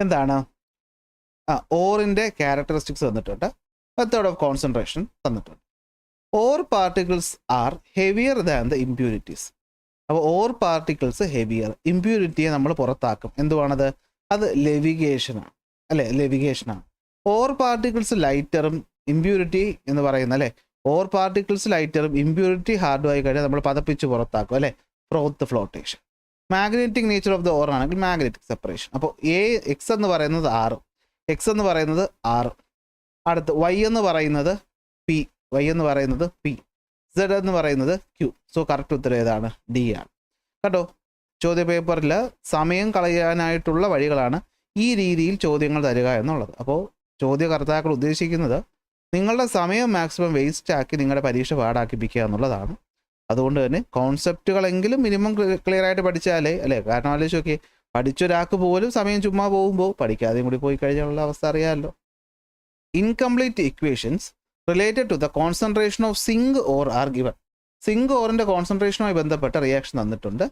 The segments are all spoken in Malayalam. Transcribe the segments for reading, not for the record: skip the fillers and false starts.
എന്താണ് ഓറിൻ്റെ ക്യാരക്ടറിസ്റ്റിക്സ് തന്നിട്ടുണ്ട്, മെത്തേഡ് ഓഫ് കോൺസെൻട്രേഷൻ തന്നിട്ടുണ്ട്. Or particles R heavier than the impurities. അപ്പോൾ ഓർ പാർട്ടിക്കിൾസ് ഹെവിയർ, ഇമ്പ്യൂരിറ്റിയെ നമ്മൾ പുറത്താക്കും. എന്തുവാണത്? അത് ലെവിഗേഷനാണ് അല്ലേ, ലെവിഗേഷനാണ്. ഓർ പാർട്ടിക്കിൾസ് ലൈറ്ററും ഇമ്പ്യൂരിറ്റി എന്ന് പറയുന്നത് അല്ലേ, ഓർ പാർട്ടിക്കിൾസ് ലൈറ്ററും ഇമ്പ്യൂരിറ്റി ഹാർഡും ആയി കഴിഞ്ഞാൽ നമ്മൾ പതപ്പിച്ച് പുറത്താക്കും അല്ലേ, ഫ്രോത്ത് flotation. Magnetic nature of the or ആണെങ്കിൽ മാഗ്നറ്റിക് സെപ്പറേഷൻ. അപ്പോൾ എക്സ് എന്ന് പറയുന്നത് 6, എക്സ് എന്ന് പറയുന്നത് 6. അടുത്ത് വൈ എന്ന് പറയുന്നത് പി, വൈ എന്ന് പറയുന്നത് പി, സെഡ് എന്ന് പറയുന്നത് ക്യൂ. സോ കറക്റ്റ് ഉത്തരം ഏതാണ്? ഡി ആണ് കേട്ടോ. ചോദ്യപേപ്പറിൽ സമയം കളയാനായിട്ടുള്ള വഴികളാണ് ഈ രീതിയിൽ ചോദ്യങ്ങൾ തരിക എന്നുള്ളത്. അപ്പോൾ ചോദ്യകർത്താക്കൾ ഉദ്ദേശിക്കുന്നത് നിങ്ങളുടെ സമയം മാക്സിമം വേസ്റ്റ് ആക്കി നിങ്ങളുടെ പരീക്ഷ പാടാക്കിപ്പിക്കുക എന്നുള്ളതാണ്. അതുകൊണ്ട് തന്നെ കോൺസെപ്റ്റുകളെങ്കിലും മിനിമം ക്ലിയർ ആയിട്ട് പഠിച്ചാലേ അല്ലേ, കാരണം ആലോചിച്ച് നോക്കി, പഠിച്ചൊരാൾക്ക് പോലും സമയം ചുമ്മാ പോകുമ്പോൾ പഠിക്കാതെയും കൂടി പോയി കഴിഞ്ഞാലുള്ള അവസ്ഥ അറിയാമല്ലോ. Incomplete equations related to the concentration of zinc ore are given. Zinc ഓറിൻ്റെ കോൺസെൻട്രേഷനുമായി ബന്ധപ്പെട്ട റിയാക്ഷൻ തന്നിട്ടുണ്ട്.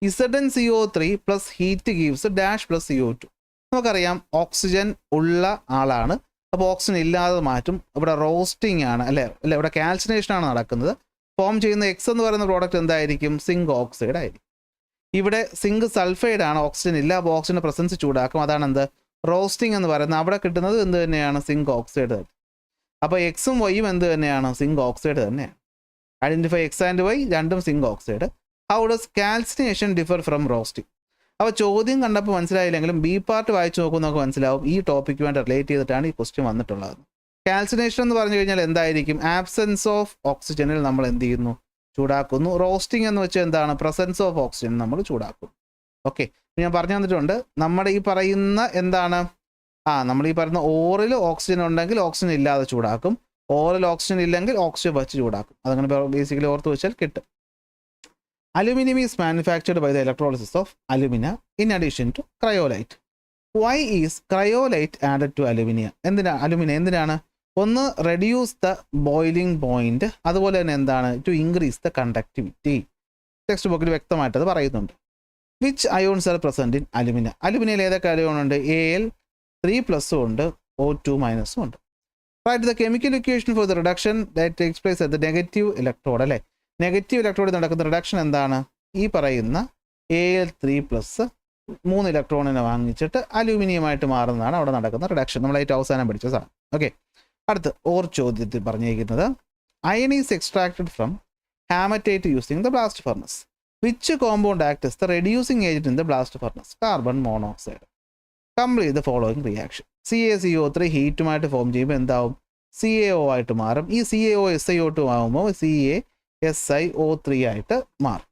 ZnCO3 plus heat gives dash plus CO2. നമുക്കറിയാം ഓക്സിജൻ ഉള്ള ആളാണ്, അപ്പോൾ ഓക്സിജൻ ഇല്ലാതെ മാറ്റും. ഇവിടെ റോസ്റ്റിംഗ് ആണ് അല്ലേ, അല്ലെ ഇവിടെ കാൽസിനേഷൻ ആണ് നടക്കുന്നത്. ഫോം ചെയ്യുന്ന എക്സ് എന്ന് പറയുന്ന പ്രോഡക്റ്റ് എന്തായിരിക്കും? സിങ്ക് ഓക്സൈഡ് ആയിരിക്കും. ഇവിടെ സിങ്ക് സൾഫൈഡ് ആണ്, ഓക്സിജൻ ഇല്ല, അപ്പോൾ ഓക്സിജൻ്റെ പ്രസൻസ് ചൂടാക്കും. അതാണ് എന്ത്? റോസ്റ്റിംഗ് എന്ന് പറയുന്നത്. അവിടെ കിട്ടുന്നത് എന്ത് തന്നെയാണ്? സിങ്ക് ഓക്സൈഡ് തന്നെ. അപ്പോൾ എക്സും വൈയും എന്ത് തന്നെയാണ്? സിങ്ക് ഓക്സൈഡ് തന്നെയാണ്. ഐഡൻറ്റിഫൈ എക്സ് ആൻഡ് വൈ, രണ്ടും zinc oxide. How does calcination differ from roasting? അപ്പോൾ ചോദ്യം കണ്ടപ്പോൾ മനസ്സിലായില്ലെങ്കിലും ബി പാർട്ട് വായിച്ച് നോക്കുമ്പോൾ നമുക്ക് മനസ്സിലാവും ഈ ടോപ്പിക്കുമായിട്ട് റിലേറ്റ് ചെയ്തിട്ടാണ് ഈ ക്വസ്റ്റ്യൻ വന്നിട്ടുള്ളത്. കാൽസിനേഷൻ എന്ന് പറഞ്ഞു കഴിഞ്ഞാൽ എന്തായിരിക്കും? ആബ്സെൻസ് ഓഫ് ഓക്സിജനിൽ നമ്മൾ എന്ത് ചെയ്യുന്നു? ചൂടാക്കുന്നു. റോസ്റ്റിംഗ് എന്ന് വെച്ചാൽ എന്താണ്? പ്രസൻസ് ഓഫ് ഓക്സിജൻ നമ്മൾ ചൂടാക്കുന്നു. ഓക്കെ, ഞാൻ പറഞ്ഞു തന്നിട്ടുണ്ട്. നമ്മുടെ ഈ പറയുന്ന എന്താണ്, നമ്മൾ ഈ പറയുന്ന ഓറിൽ ഓക്സിജൻ ഉണ്ടെങ്കിൽ ഓക്സിജൻ ഇല്ലാതെ ചൂടാക്കും, ഓറിൽ ഓക്സിജൻ ഇല്ലെങ്കിൽ ഓക്സിജൻ വച്ച് ചൂടാക്കും. അതങ്ങനെ ബേസിക്കലി ഓർത്ത് വെച്ചാൽ കിട്ടും. Aluminium is manufactured by the electrolysis of alumina in addition to cryolite. Why is cryolite added to aluminium? Aluminium എന്തിനാണ്? ഒന്ന്, റെഡ്യൂസ് ദ ബോയിലിംഗ് പോയിന്റ്, അതുപോലെ തന്നെ എന്താണ്? To increase the conductivity. Text ബുക്കിൽ വ്യക്തമായിട്ട് അത് പറയുന്നുണ്ട്. Which ions are present in alumina? അലുമിനിയയിൽ ഏതൊക്കെ അയോൺ ഉണ്ട്? Al3+ ഉണ്ട്, O2- ഉണ്ട്. Write the chemical equation for the reduction that takes place at the negative electrode അല്ലേ. നെഗറ്റീവ് ഇലക്ട്രോഡിൽ നടക്കുന്ന റിഡക്ഷൻ എന്താണ്? ഈ പറയുന്ന Al3+ 3 ഇലക്ട്രോണിനെ വാങ്ങിച്ചിട്ട് അലൂമിനിയമായിട്ട് മാറുന്നതാണ് അവിടെ നടക്കുന്ന റിഡക്ഷൻ. നമ്മൾ ഏറ്റവും അവസാനം പഠിച്ച സാധനം. ഓക്കെ, അടുത്ത് ഓർ ചോദ്യത്തിൽ പറഞ്ഞിരിക്കുന്നത് iron is extracted from haematite using the blast furnace. Which compound act as the reducing agent in the blast furnace? Carbon monoxide. Complete the following reaction. CaCO3 ഹീറ്റുമായിട്ട് ഫോം ചെയ്യുമ്പോൾ എന്താവും? CaO ആയിട്ട് മാറും. ഈ CaO SiO2 ആകുമ്പോൾ CaSiO3 ആയിട്ട് മാറും.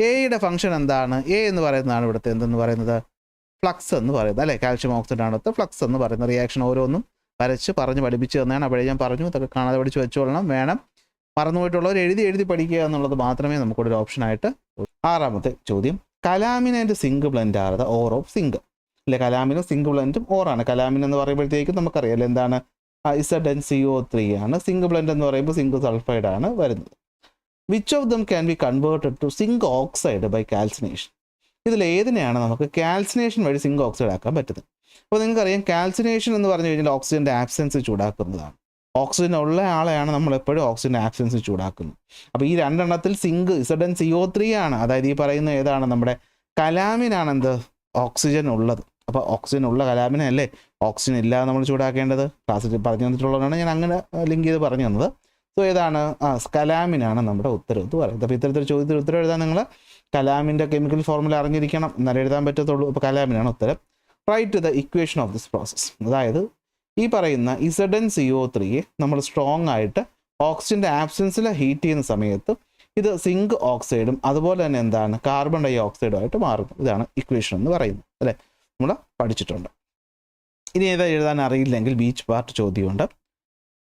എയുടെ ഫംഗ്ഷൻ എന്താണ്? എ എന്ന് പറയുന്നതാണ് ഇവിടുത്തെ എന്തെന്ന് പറയുന്നത്? ഫ്ലക്സ് എന്ന് പറയുന്നത് അല്ലേ. കാൽഷ്യം ഓക്സൈഡ് ആണ് ഫ്ലക്സ് എന്ന് പറയുന്ന റിയാക്ഷൻ. ഓരോന്നും വരച്ച് പറഞ്ഞ് പഠിപ്പിച്ച് തന്നെയാണ്. അപ്പോഴേ ഞാൻ പറഞ്ഞു, ഇതൊക്കെ കാണാതെ പഠിച്ച് വെച്ചോളണം. വേണം മറന്നുപോയിട്ടുള്ളവർ എഴുതി പഠിക്കുക എന്നുള്ളത് മാത്രമേ നമുക്കൊരു ഓപ്ഷനായിട്ട്. 6ാമത്തെ ചോദ്യം, calamine and zinc blende are the ore of zinc അല്ലെ. കലാമിനും സിങ്ക് ബ്ലെൻഡും ഓറാണ്. കലാമിൻ എന്ന് പറയുമ്പോഴത്തേക്കും നമുക്കറിയാമല്ലോ എന്താണ്? ZnCO3 ആണ്. സിങ്ക് ബ്ലെൻഡ് എന്ന് പറയുമ്പോൾ സിങ്ക് സൾഫൈഡ് ആണ് വരുന്നത്. Which of them can be converted to zinc oxide by calcination? ഇതിൽ ഏതിനെയാണ് നമുക്ക് കാൽസിനേഷൻ വഴി സിങ്ക് ഓക്സൈഡ് ആക്കാൻ പറ്റുന്നത്? അപ്പോൾ നിങ്ങൾക്കറിയാം കാൽസിനേഷൻ എന്ന് പറഞ്ഞു കഴിഞ്ഞാൽ ഓക്സിജൻ്റെ ആബ്സെൻസ് ചൂടാക്കുന്നതാണ്. ഓക്സിജൻ ഉള്ള ആളെയാണ് നമ്മൾ എപ്പോഴും ഓക്സിജൻ്റെ ആബ്സെൻസ് ചൂടാക്കുന്നത്. അപ്പോൾ ഈ രണ്ടെണ്ണത്തിൽ സിങ്ക് ZnCO3 ആണ്. അതായത് ഈ പറയുന്ന ഏതാണ്? നമ്മുടെ കലാമിനാണ് എന്ത്? ഓക്സിജൻ ഉള്ളത്. അപ്പോൾ ഓക്സിജൻ ഉള്ള കലാമിനെ അല്ലേ ഓക്സിജൻ ഇല്ലാതെ നമ്മൾ ചൂടാക്കേണ്ടത്. ക്ലാസ്സിൽ പറഞ്ഞു തന്നിട്ടുള്ളതാണ്, ഞാൻ അങ്ങനെ ലിങ്ക് ചെയ്ത് പറഞ്ഞു തന്നത്. സോ ഏതാണ്? കലാമിനാണ് നമ്മുടെ ഉത്തരം എന്ന് പറയുന്നത്. അപ്പോൾ ഇത്തരത്തിൽ ചോദ്യത്തിൽ ഉത്തരം എഴുതാൻ നിങ്ങൾ കലാമിൻ്റെ കെമിക്കൽ ഫോർമുല അറിഞ്ഞിരിക്കണം, എന്നാലേ എഴുതാൻ പറ്റത്തുള്ളൂ. അപ്പോൾ കലാമിനാണ് ഉത്തരം. Write the equation of this process. അതായത് ഈ പറയുന്ന ZnCO3 നമ്മൾ സ്ട്രോങ് ആയിട്ട് ഓക്സിജൻ്റെ ആബ്സെൻസിൽ ഹീറ്റ് ചെയ്യുന്ന സമയത്ത് ഇത് സിങ്ക് ഓക്സൈഡും അതുപോലെ തന്നെ എന്താണ്? കാർബൺ ഡൈ ഓക്സൈഡും ആയിട്ട് മാറുന്നു. ഇതാണ് ഇക്വേഷൻ എന്ന് പറയുന്നത് അല്ലേ, നമ്മൾ പഠിച്ചിട്ടുണ്ട്. ഇനി ഏതാ എഴുതാൻ അറിയില്ലെങ്കിൽ ബീച്ച് പാർട്ട് ചോദ്യമുണ്ട്.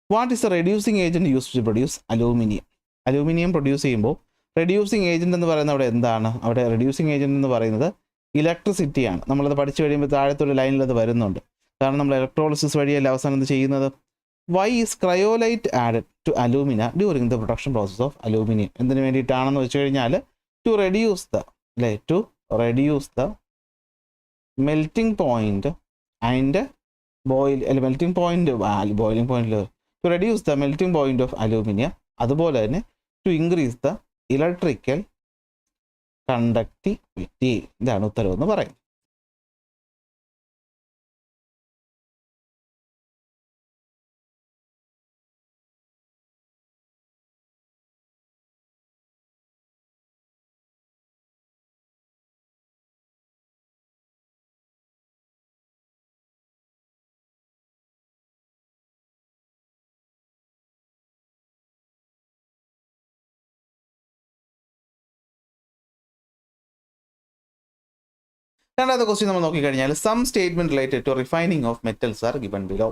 What is the reducing agent use to produce aluminium? Aluminium produce ചെയ്യുമ്പോൾ റെഡ്യൂസിങ് ഏജൻറ്റ് എന്ന് പറയുന്നത് അവിടെ എന്താണ്? അവിടെ റെഡ്യൂസിങ് ഏജൻറ്റ് എന്ന് പറയുന്നത് ഇലക്ട്രിസിറ്റിയാണ്. നമ്മളത് പഠിച്ചു കഴിയുമ്പോൾ താഴത്തൊരു ലൈനിൽ അത് വരുന്നുണ്ട്. കാരണം നമ്മൾ ഇലക്ട്രോളിസിസ് വഴിയല്ല അവസാനം ഇത് ചെയ്യുന്നത്. Why is cryolite added to alumina during the production process of aluminium? എന്തിനു വേണ്ടിയിട്ടാണെന്ന് വെച്ച് കഴിഞ്ഞാൽ to reduce the melting point and melting point boiling പോയിന്റിൽ to reduce the melting point of aluminium, അതുപോലെ തന്നെ to increase the electrical conductivity. ഇതാണ് ഉത്തരവെന്ന് പറയും. രണ്ടാമത്തെ ക്വസ്റ്റ്യൻ നമ്മൾ നോക്കിക്കഴിഞ്ഞാൽ some statement related to refining of metals are given below.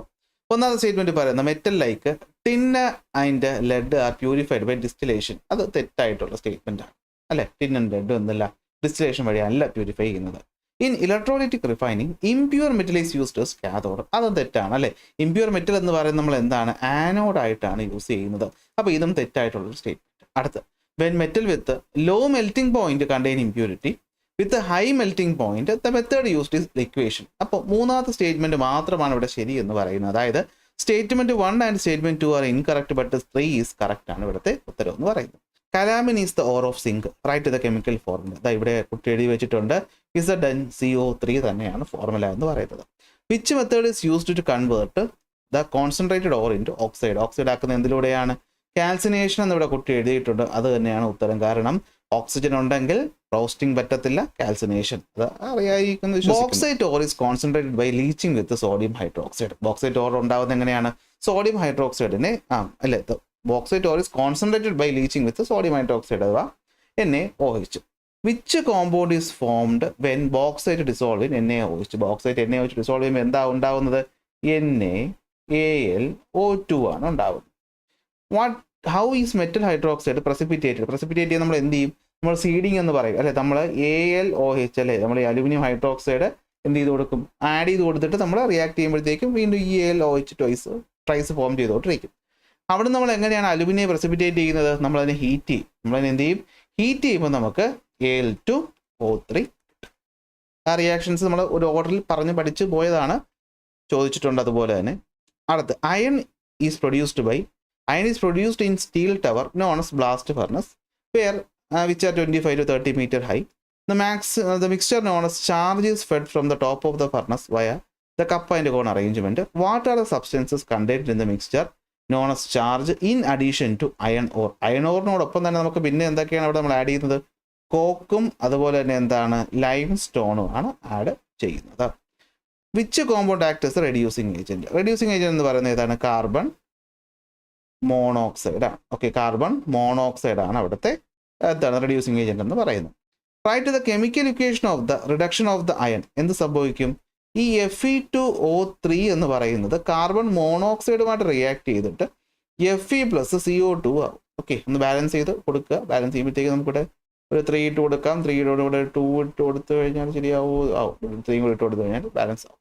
ഒന്നാമത്തെ സ്റ്റേറ്റ്മെന്റ് പറയുന്നത് metal like tin and lead R purified by distillation. അത് തെറ്റായിട്ടുള്ള സ്റ്റേറ്റ്മെന്റ് ആണ് അല്ലെ. ടിൻ ആൻഡ് ലെഡ് എന്നല്ല ഡിസ്റ്റിലേഷൻ വഴിയല്ല പ്യൂരിഫൈ ചെയ്യുന്നത്. In electrolytic refining impure metal is used as cathode. അതും തെറ്റാണ് അല്ലെ. ഇംപ്യൂർ മെറ്റൽ എന്ന് പറയുന്നത് നമ്മൾ എന്താണ്, ആനോഡായിട്ടാണ് യൂസ് ചെയ്യുന്നത്. അപ്പോൾ ഇതും തെറ്റായിട്ടുള്ള സ്റ്റേറ്റ്മെന്റ്. അടുത്ത് when metal with low melting point contain impurity with high melting point the method used is liquation. അപ്പോൾ മൂന്നാമത്തെ സ്റ്റേറ്റ്മെന്റ് മാത്രമാണ് ഇവിടെ ശരി എന്ന് പറയുന്നത്. അതായത് statement 1 and statement 2 are incorrect but 3 is correct ആണ് ഇവിടുത്തെ ഉത്തരവ് എന്ന് പറയുന്നത്. Calamine is the ore of zinc, write the chemical formula. അതാ ഇവിടെ കുട്ടി എഴുതി വെച്ചിട്ടുണ്ട്. ZnCO3 തന്നെയാണ് ഫോർമുല എന്ന് പറയുന്നത്. Which method is used to convert the concentrated ore into oxide. Oxide ആക്കുന്ന എന്തിലൂടെയാണ്? കാൽസിനേഷൻ എന്നിവിടെ കുട്ടി എഴുതിയിട്ടുണ്ട്. അത് തന്നെയാണ് ഉത്തരം. കാരണം ഓക്സിജൻ ഉണ്ടെങ്കിൽ റോസ്റ്റിംഗ് പറ്റത്തില്ല, കാൽസിനേഷൻ. അത് അറിയായിരിക്കുന്നത്. Bauxite ore is concentrated by leaching with sodium hydroxide. Bauxite ore ഉണ്ടാകുന്നത് എങ്ങനെയാണ്? സോഡിയം ഹൈഡ്രോക്സൈഡിനെ അല്ലേ, bauxite ore is concentrated by leaching with sodium hydroxide അഥവാ NaOH. Which compound is formed when bauxite dissolve in NaOH. Bauxite NaOH dissolve ചെയ്യുമ്പോൾ എന്താ ഉണ്ടാവുന്നത്? NaAlO2 ആണ് ഉണ്ടാവുന്നത്. How is metal hydroxide precipitated. Precipitate ചെയ്യാൻ നമ്മൾ എന്ത് ചെയ്യും? നമ്മൾ സീഡിങ് എന്ന് പറയും അല്ലെ. നമ്മൾ AlOH അല്ലേ, നമ്മൾ ഈ അലുമിനിയം ഹൈഡ്രോക്സൈഡ് എന്ത് ചെയ്ത് കൊടുക്കും? ആഡ് ചെയ്ത് കൊടുത്തിട്ട് നമ്മൾ റിയാക്ട് ചെയ്യുമ്പോഴത്തേക്കും വീണ്ടും AlOH ട്രൈസ് ഫോം ചെയ്തോണ്ടിരിക്കും. അവിടെ നമ്മൾ എങ്ങനെയാണ് അലുമിനിയം പ്രസിപ്പിറ്റേറ്റ് ചെയ്യുന്നത്? നമ്മളതിനെ ഹീറ്റ് ചെയ്യും. നമ്മളതിനെ എന്ത് ചെയ്യും? ഹീറ്റ് ചെയ്യുമ്പോൾ നമുക്ക് Al2O3. ആ റിയാക്ഷൻസ് നമ്മൾ ഒരു ഓർഡറിൽ പറഞ്ഞ് പഠിച്ച് പോയതാണ്, ചോദിച്ചിട്ടുണ്ട് അതുപോലെ തന്നെ. അടുത്ത് iron is produced in steel tower known as blast furnace which are 25 to 30 meter high. The mixture known as charge is fed from the top of the furnace via the cup and cone arrangement. What are the substances contained in the mixture known as charge in addition to iron ore? Iron ഓറിനോടൊപ്പം തന്നെ നമുക്ക് പിന്നെ എന്തൊക്കെയാണ് അവിടെ നമ്മൾ ആഡ് ചെയ്യുന്നത്? കോക്കും അതുപോലെ തന്നെ എന്താണ്, ലൈം സ്റ്റോണും ആണ് ആഡ് ചെയ്യുന്നത്. Which compound act as reducing agent. Reducing agent എന്ന് പറയുന്നത് ഏതാണ്? കാർബൺ മോണോക്സൈഡ് ആണ്. ഓക്കെ, കാർബൺ മോണോക്സൈഡ് ആണ് അവിടുത്തെ എന്താണ് റെഡ്യൂസിങ് ഏജന്റ് എന്ന് പറയുന്നത്. Right the chemical equation of the reduction of the iron. എന്ത് സംഭവിക്കും? ഈ Fe2O3 എന്ന് പറയുന്നത് കാർബൺ മോണോക്സൈഡുമായിട്ട് റിയാക്ട് ചെയ്തിട്ട് Fe+CO2 ആവും. ഓക്കെ, ഒന്ന് ബാലൻസ് ചെയ്ത് കൊടുക്കുക. ബാലൻസ് ചെയ്യുമ്പോഴത്തേക്ക് നമുക്കിവിടെ ഒരു 3 ഇട്ട് കൊടുക്കാം. 3 2 ഇട്ട് കൊടുത്തു കഴിഞ്ഞാൽ ശരിയാവും. 3 കൂടി ഇട്ട് കൊടുത്തു കഴിഞ്ഞാൽ ബാലൻസ് ആവും.